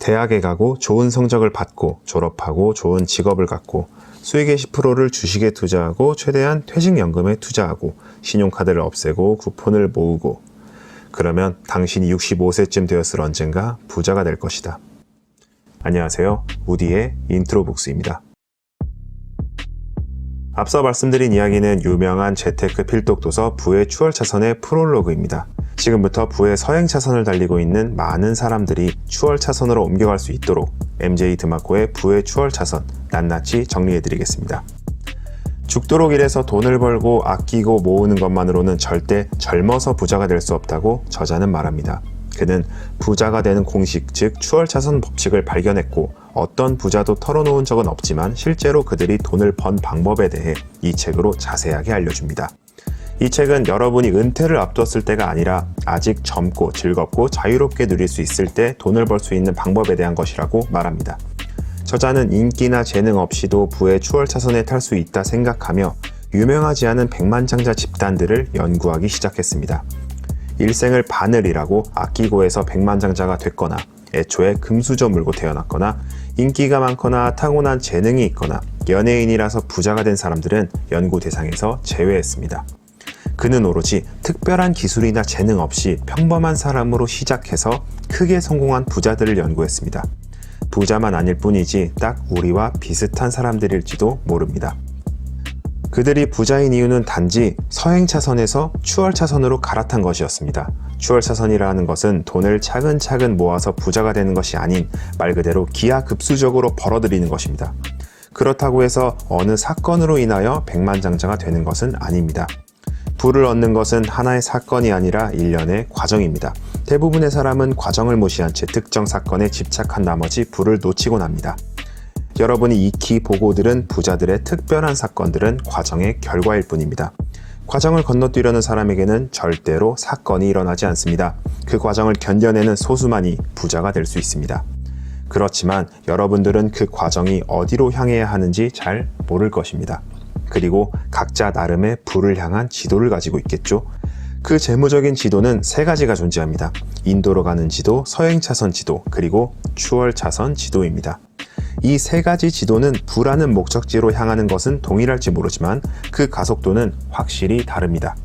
대학에 가고 좋은 성적을 받고 졸업하고 좋은 직업을 갖고 수익의 10%를 주식에 투자하고 최대한 퇴직연금에 투자하고 신용카드를 없애고 쿠폰을 모으고 그러면 당신이 65세쯤 되었을 언젠가 부자가 될 것이다. 안녕하세요. 우디의 인트로북스입니다. 앞서 말씀드린 이야기는 유명한 재테크 필독 도서 부의 추월차선의 프롤로그입니다. 지금부터 부의 서행차선을 달리고 있는 많은 사람들이 추월차선으로 옮겨갈 수 있도록 MJ 드마코의 부의 추월차선 낱낱이 정리해드리겠습니다. 죽도록 일해서 돈을 벌고 아끼고 모으는 것만으로는 절대 젊어서 부자가 될 수 없다고 저자는 말합니다. 그는 부자가 되는 공식, 즉 추월차선 법칙을 발견했고 어떤 부자도 털어놓은 적은 없지만 실제로 그들이 돈을 번 방법에 대해 이 책으로 자세하게 알려줍니다. 이 책은 여러분이 은퇴를 앞두었을 때가 아니라 아직 젊고 즐겁고 자유롭게 누릴 수 있을 때 돈을 벌 수 있는 방법에 대한 것이라고 말합니다. 저자는 인기나 재능 없이도 부의 추월차선에 탈 수 있다 생각하며 유명하지 않은 백만장자 집단들을 연구하기 시작했습니다. 일생을 반을 일하고 아끼고 해서 백만장자가 됐거나 애초에 금수저 물고 태어났거나 인기가 많거나 타고난 재능이 있거나 연예인이라서 부자가 된 사람들은 연구 대상에서 제외했습니다. 그는 오로지 특별한 기술이나 재능 없이 평범한 사람으로 시작해서 크게 성공한 부자들을 연구했습니다. 부자만 아닐 뿐이지 딱 우리와 비슷한 사람들일지도 모릅니다. 그들이 부자인 이유는 단지 서행차선에서 추월차선으로 갈아탄 것이었습니다. 추월차선이라는 것은 돈을 차근차근 모아서 부자가 되는 것이 아닌 말 그대로 기하급수적으로 벌어들이는 것입니다. 그렇다고 해서 어느 사건으로 인하여 백만장자가 되는 것은 아닙니다. 부를 얻는 것은 하나의 사건이 아니라 일련의 과정입니다. 대부분의 사람은 과정을 무시한 채 특정 사건에 집착한 나머지 부를 놓치곤 합니다. 여러분이 익히 보고 들은 부자들의 특별한 사건들은 과정의 결과일 뿐입니다. 과정을 건너뛰려는 사람에게는 절대로 사건이 일어나지 않습니다. 그 과정을 견뎌내는 소수만이 부자가 될 수 있습니다. 그렇지만 여러분들은 그 과정이 어디로 향해야 하는지 잘 모를 것입니다. 그리고 각자 나름의 부를 향한 지도를 가지고 있겠죠. 그 재무적인 지도는 세 가지가 존재합니다. 인도로 가는 지도, 서행차선 지도, 그리고 추월차선 지도입니다. 이 세 가지 지도는 부라는 목적지로 향하는 것은 동일할지 모르지만 그 가속도는 확실히 다릅니다.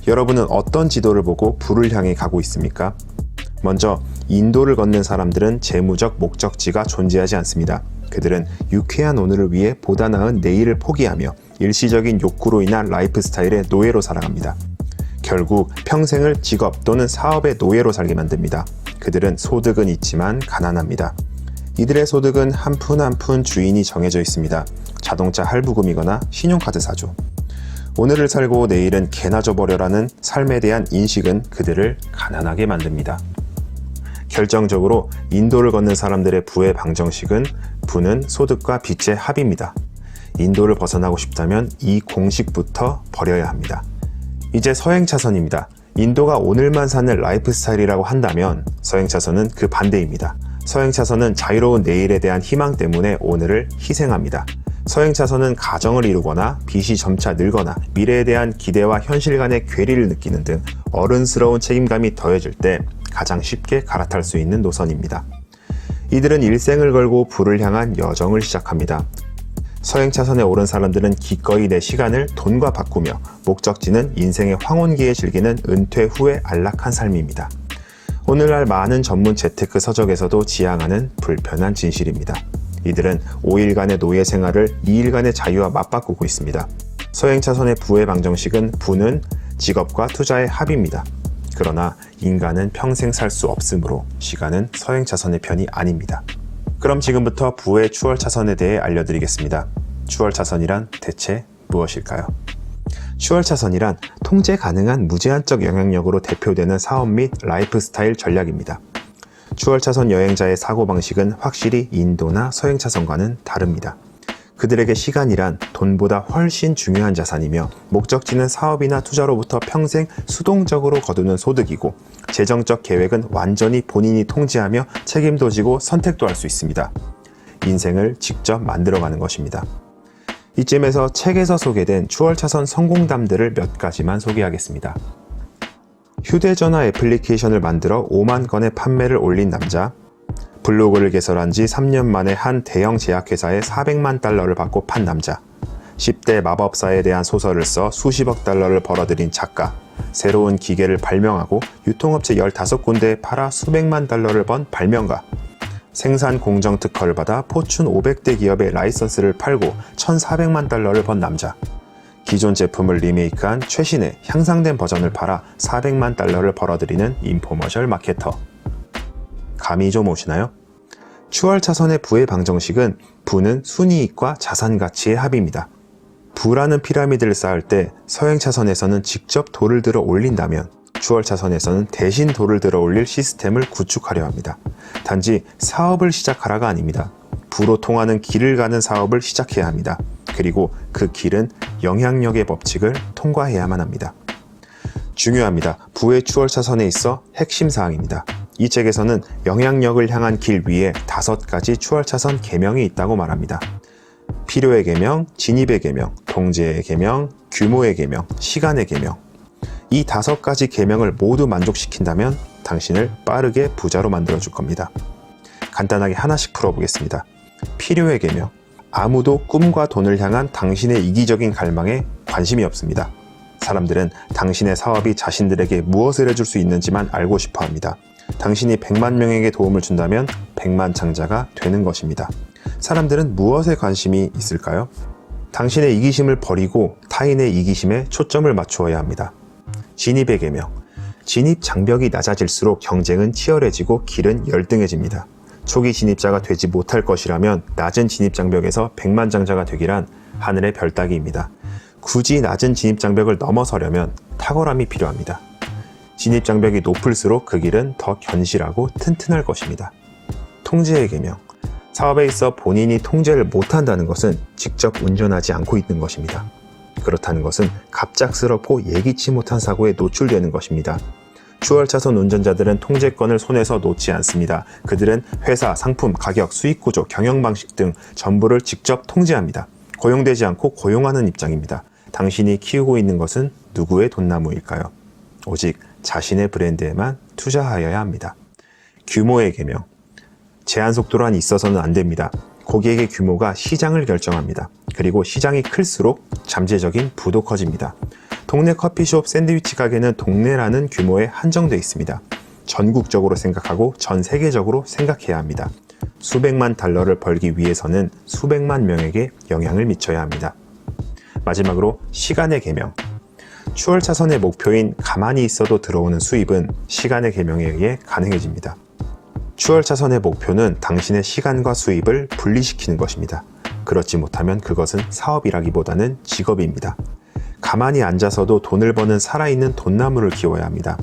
여러분은 어떤 지도를 보고 부를 향해 가고 있습니까? 먼저 인도를 걷는 사람들은 재무적 목적지가 존재하지 않습니다. 그들은 유쾌한 오늘을 위해 보다 나은 내일을 포기하며 일시적인 욕구로 인한 라이프 스타일의 노예로 살아갑니다. 결국 평생을 직업 또는 사업의 노예로 살게 만듭니다. 그들은 소득은 있지만 가난합니다. 이들의 소득은 한 푼 한 푼 주인이 정해져 있습니다. 자동차 할부금이거나 신용카드 사조. 오늘을 살고 내일은 개나 줘버려라는 삶에 대한 인식은 그들을 가난하게 만듭니다. 결정적으로 인도를 걷는 사람들의 부의 방정식은 부는 소득과 빚의 합입니다. 인도를 벗어나고 싶다면 이 공식부터 버려야 합니다. 이제 서행차선입니다. 인도가 오늘만 사는 라이프 스타일이라고 한다면 서행차선은 그 반대입니다. 서행차선은 자유로운 내일에 대한 희망 때문에 오늘을 희생합니다. 서행차선은 가정을 이루거나 빚이 점차 늘거나 미래에 대한 기대와 현실 간의 괴리를 느끼는 등 어른스러운 책임감이 더해질 때 가장 쉽게 갈아탈 수 있는 노선입니다. 이들은 일생을 걸고 부를 향한 여정을 시작합니다. 서행차선에 오른 사람들은 기꺼이 내 시간을 돈과 바꾸며 목적지는 인생의 황혼기에 즐기는 은퇴 후의 안락한 삶입니다. 오늘날 많은 전문 재테크 서적에서도 지향하는 불편한 진실입니다. 이들은 5일간의 노예 생활을 2일간의 자유와 맞바꾸고 있습니다. 서행차선의 부의 방정식은 부는 직업과 투자의 합입니다. 그러나 인간은 평생 살 수 없으므로 시간은 서행차선의 편이 아닙니다. 그럼 지금부터 부의 추월차선에 대해 알려드리겠습니다. 추월차선이란 대체 무엇일까요? 추월차선이란 통제 가능한 무제한적 영향력으로 대표되는 사업 및 라이프 스타일 전략입니다. 추월차선 여행자의 사고방식은 확실히 인도나 서행차선과는 다릅니다. 그들에게 시간이란 돈보다 훨씬 중요한 자산이며 목적지는 사업이나 투자로부터 평생 수동적으로 거두는 소득이고 재정적 계획은 완전히 본인이 통제하며 책임도 지고 선택도 할 수 있습니다. 인생을 직접 만들어가는 것입니다. 이쯤에서 책에서 소개된 추월차선 성공담들을 몇 가지만 소개하겠습니다. 휴대전화 애플리케이션을 만들어 5만 건의 판매를 올린 남자, 블로그를 개설한 지 3년 만에 한 대형 제약회사에 400만 달러를 받고 판 남자. 10대 마법사에 대한 소설을 써 수십억 달러를 벌어들인 작가. 새로운 기계를 발명하고 유통업체 15군데에 팔아 수백만 달러를 번 발명가. 생산 공정 특허를 받아 포춘 500대 기업의 라이선스를 팔고 1,400만 달러를 번 남자. 기존 제품을 리메이크한 최신의 향상된 버전을 팔아 400만 달러를 벌어들이는 인포머셜 마케터. 감이 좀 오시나요? 추월차선의 부의 방정식은 부는 순이익과 자산가치의 합입니다. 부라는 피라미드를 쌓을 때 서행차선에서는 직접 돌을 들어 올린다면 추월차선에서는 대신 돌을 들어 올릴 시스템을 구축하려 합니다. 단지 사업을 시작하라가 아닙니다. 부로 통하는 길을 가는 사업을 시작해야 합니다. 그리고 그 길은 영향력의 법칙을 통과해야만 합니다. 중요합니다. 부의 추월차선에 있어 핵심 사항입니다. 이 책에서는 영향력을 향한 길 위에 5가지 추월차선 계명이 있다고 말합니다. 필요의 계명, 진입의 계명, 통제의 계명, 규모의 계명, 시간의 계명. 이 5가지 계명을 모두 만족시킨다면 당신을 빠르게 부자로 만들어줄 겁니다. 간단하게 하나씩 풀어보겠습니다. 필요의 계명. 아무도 꿈과 돈을 향한 당신의 이기적인 갈망에 관심이 없습니다. 사람들은 당신의 사업이 자신들에게 무엇을 해줄 수 있는지만 알고 싶어 합니다. 당신이 100만 명에게 도움을 준다면 100만 장자가 되는 것입니다. 사람들은 무엇에 관심이 있을까요? 당신의 이기심을 버리고 타인의 이기심에 초점을 맞추어야 합니다. 진입의 계명. 진입 장벽이 낮아질수록 경쟁은 치열해지고 길은 열등해집니다. 초기 진입자가 되지 못할 것이라면 낮은 진입 장벽에서 100만 장자가 되기란 하늘의 별 따기입니다. 굳이 낮은 진입 장벽을 넘어서려면 탁월함이 필요합니다. 진입 장벽이 높을수록 그 길은 더 견실하고 튼튼할 것입니다. 통제의 계명. 사업에 있어 본인이 통제를 못한다는 것은 직접 운전하지 않고 있는 것입니다. 그렇다는 것은 갑작스럽고 예기치 못한 사고에 노출되는 것입니다. 추월차선 운전자들은 통제권을 손에서 놓지 않습니다. 그들은 회사, 상품, 가격, 수익구조, 경영방식 등 전부를 직접 통제합니다. 고용되지 않고 고용하는 입장입니다. 당신이 키우고 있는 것은 누구의 돈나무일까요? 오직 자신의 브랜드에만 투자하여야 합니다. 규모의 계명. 제한 속도란 있어서는 안 됩니다. 고객의 규모가 시장을 결정합니다. 그리고 시장이 클수록 잠재적인 부도 커집니다. 동네 커피숍, 샌드위치 가게는 동네라는 규모에 한정되어 있습니다. 전국적으로 생각하고 전 세계적으로 생각해야 합니다. 수백만 달러를 벌기 위해서는 수백만 명에게 영향을 미쳐야 합니다. 마지막으로 시간의 계명. 추월차선의 목표인 가만히 있어도 들어오는 수입은 시간의 계명에 의해 가능해집니다. 추월차선의 목표는 당신의 시간과 수입을 분리시키는 것입니다. 그렇지 못하면 그것은 사업이라기보다는 직업입니다. 가만히 앉아서도 돈을 버는 살아있는 돈나무를 키워야 합니다.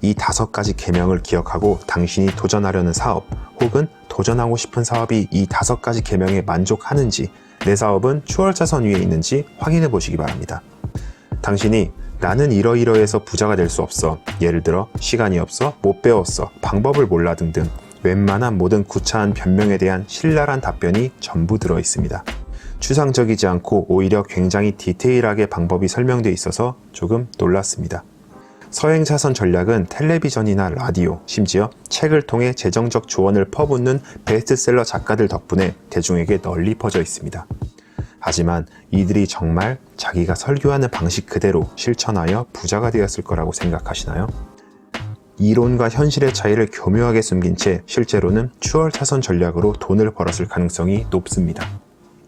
이 5가지 계명을 기억하고 당신이 도전하려는 사업 혹은 도전하고 싶은 사업이 이 5가지 계명에 만족하는지, 내 사업은 추월차선 위에 있는지 확인해 보시기 바랍니다. 당신이 나는 이러이러해서 부자가 될 수 없어, 예를 들어 시간이 없어, 못 배웠어, 방법을 몰라 등등 웬만한 모든 구차한 변명에 대한 신랄한 답변이 전부 들어 있습니다. 추상적이지 않고 오히려 굉장히 디테일하게 방법이 설명되어 있어서 조금 놀랐습니다. 서행차선 전략은 텔레비전이나 라디오, 심지어 책을 통해 재정적 조언을 퍼붓는 베스트셀러 작가들 덕분에 대중에게 널리 퍼져 있습니다. 하지만 이들이 정말 자기가 설교하는 방식 그대로 실천하여 부자가 되었을 거라고 생각하시나요? 이론과 현실의 차이를 교묘하게 숨긴 채 실제로는 추월차선 전략으로 돈을 벌었을 가능성이 높습니다.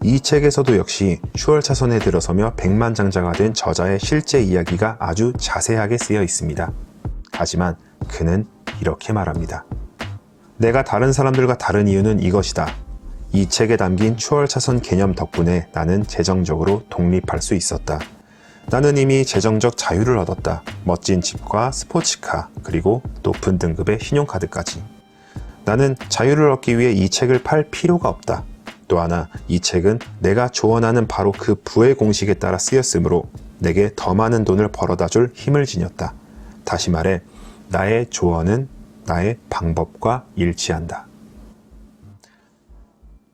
이 책에서도 역시 추월차선에 들어서며 백만장자가 된 저자의 실제 이야기가 아주 자세하게 쓰여 있습니다. 하지만 그는 이렇게 말합니다. 내가 다른 사람들과 다른 이유는 이것이다. 이 책에 담긴 추월차선 개념 덕분에 나는 재정적으로 독립할 수 있었다. 나는 이미 재정적 자유를 얻었다. 멋진 집과 스포츠카, 그리고 높은 등급의 신용카드까지. 나는 자유를 얻기 위해 이 책을 팔 필요가 없다. 또 하나, 이 책은 내가 조언하는 바로 그 부의 공식에 따라 쓰였으므로 내게 더 많은 돈을 벌어다 줄 힘을 지녔다. 다시 말해, 나의 조언은 나의 방법과 일치한다.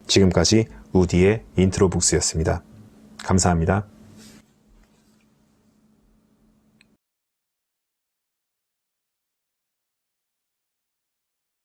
지금까지 우디의 인트로북스였습니다. 감사합니다.